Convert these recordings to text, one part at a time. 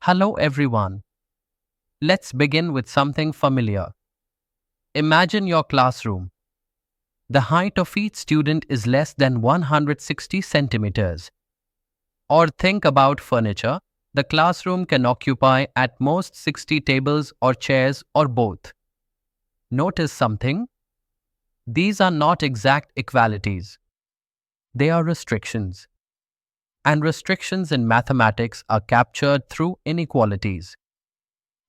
Hello everyone. Let's begin with something familiar. Imagine your classroom. The height of each student is less than 160 centimeters. Or think about furniture. The classroom can occupy at most 60 tables or chairs or both. Notice something? These are not exact equalities. They are restrictions. And restrictions in mathematics are captured through inequalities.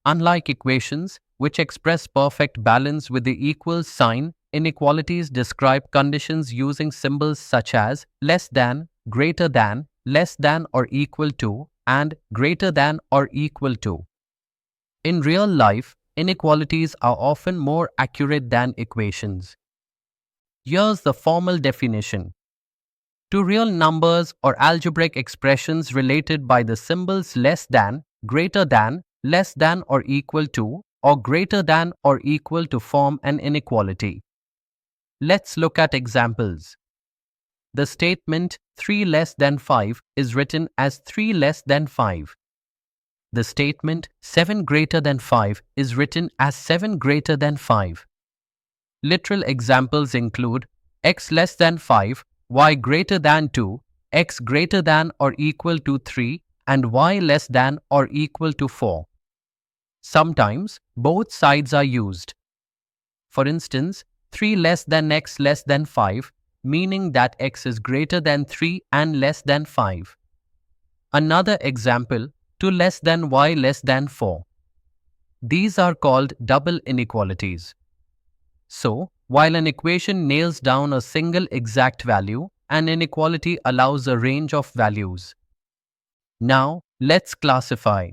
Unlike equations, which express perfect balance with the equals sign, inequalities describe conditions using symbols such as less than, greater than, less than or equal to, and greater than or equal to. In real life, inequalities are often more accurate than equations. Here's the formal definition. Two real numbers or algebraic expressions related by the symbols less than, greater than, less than or equal to, or greater than or equal to form an inequality. Let's look at examples. The statement 3 less than 5 is written as 3 less than 5. The statement 7 greater than 5 is written as 7 greater than 5. Literal examples include x less than 5, y greater than 2, x greater than or equal to 3, and y less than or equal to 4. Sometimes, both sides are used. For instance, 3 less than x less than 5, meaning that x is greater than 3 and less than 5. Another example, 2 less than y less than 4. These are called double inequalities. So, while an equation nails down a single exact value, an inequality allows a range of values. Now, let's classify.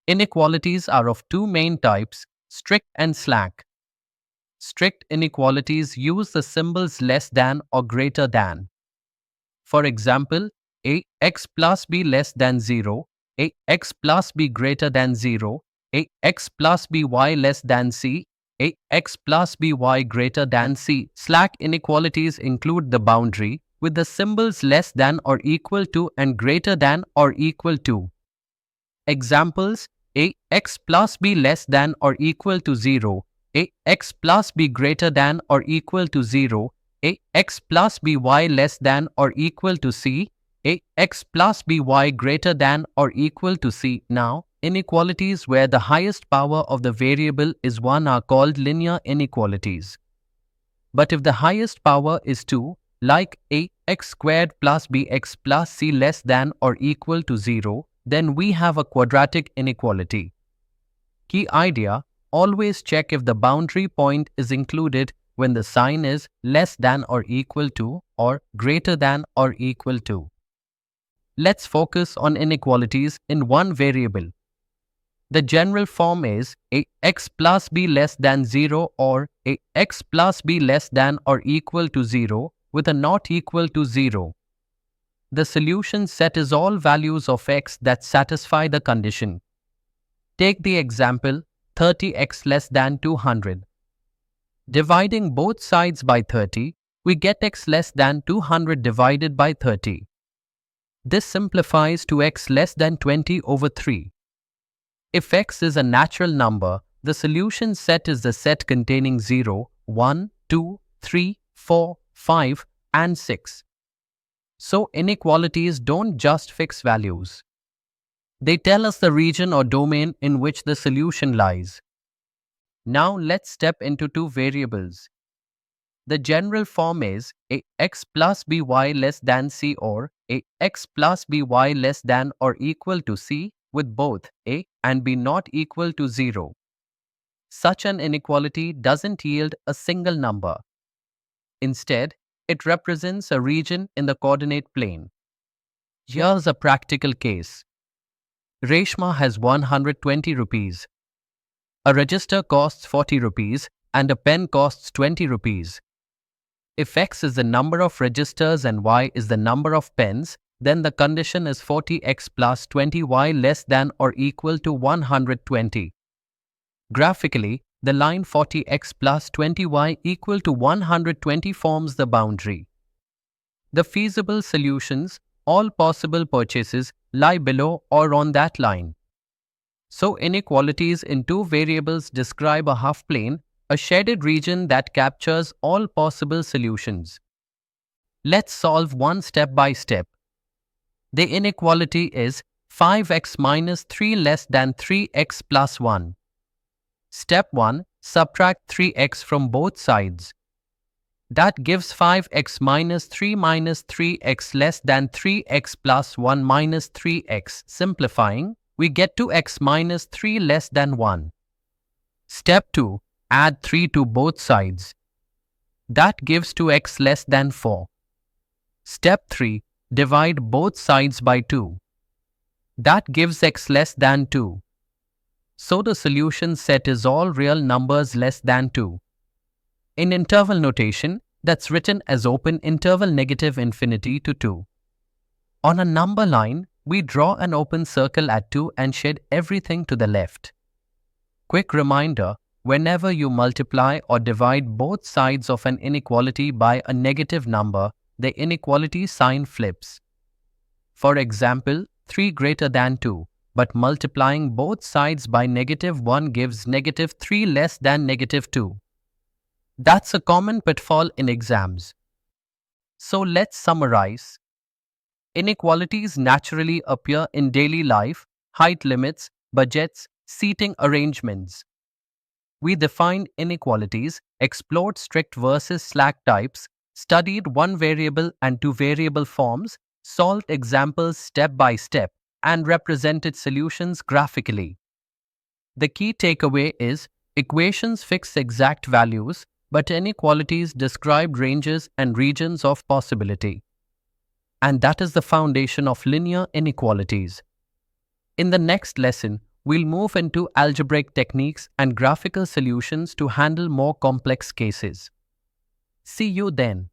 Inequalities are of two main types, strict and slack. Strict inequalities use the symbols less than or greater than. For example, ax plus b less than 0, ax plus b greater than 0, ax plus by less than c, ax plus by greater than c. Slack inequalities include the boundary with the symbols less than or equal to and greater than or equal to. Examples: ax plus b less than or equal to 0, ax plus b greater than or equal to 0, ax plus by less than or equal to c, ax plus by greater than or equal to c. Now, inequalities where the highest power of the variable is 1 are called linear inequalities. But if the highest power is 2, like ax squared plus bx plus c less than or equal to 0, then we have a quadratic inequality. Key idea: always check if the boundary point is included when the sign is less than or equal to or greater than or equal to. Let's focus on inequalities in one variable. The general form is ax plus b less than 0 or ax plus b less than or equal to 0 with a not equal to 0. The solution set is all values of x that satisfy the condition. Take the example 30x less than 200. Dividing both sides by 30, we get x less than 200 divided by 30. This simplifies to x less than 20 over 3. If x is a natural number, the solution set is the set containing 0, 1, 2, 3, 4, 5, and 6. So inequalities don't just fix values. They tell us the region or domain in which the solution lies. Now let's step into two variables. The general form is ax plus by less than c or ax plus by less than or equal to c with both a and b not equal to 0. Such an inequality doesn't yield a single number. Instead, it represents a region in the coordinate plane. Here's a practical case. Reshma has 120 rupees. A register costs 40 rupees and a pen costs 20 rupees. If x is the number of registers and y is the number of pens, then the condition is 40x plus 20y less than or equal to 120. Graphically, the line 40x plus 20y equal to 120 forms the boundary. The feasible solutions, all possible purchases, lie below or on that line. So inequalities in two variables describe a half-plane, a shaded region that captures all possible solutions. Let's solve one step by step. The inequality is 5x minus 3 less than 3x plus 1. Step 1. Subtract 3x from both sides. That gives 5x minus 3x less than 3x plus 1 minus 3x. Simplifying, we get 2x minus 3 less than 1. Step 2. Add 3 to both sides. That gives 2x less than 4. Step 3. Divide both sides by 2. That gives x less than 2. So the solution set is all real numbers less than 2. In interval notation, that's written as open interval negative infinity to 2. On a number line, we draw an open circle at 2 and shed everything to the left. Quick reminder, whenever you multiply or divide both sides of an inequality by a negative number, the inequality sign flips. For example, 3 greater than 2, but multiplying both sides by -1 gives -3 less than -2. That's a common pitfall in exams. So let's summarize. Inequalities naturally appear in daily life, height limits, budgets, seating arrangements. We defined inequalities, explored strict versus slack types, studied one variable and two variable forms, solved examples step by step, and represented solutions graphically. The key takeaway is equations fix exact values, but inequalities describe ranges and regions of possibility. And that is the foundation of linear inequalities. In the next lesson, we'll move into algebraic techniques and graphical solutions to handle more complex cases. See you then.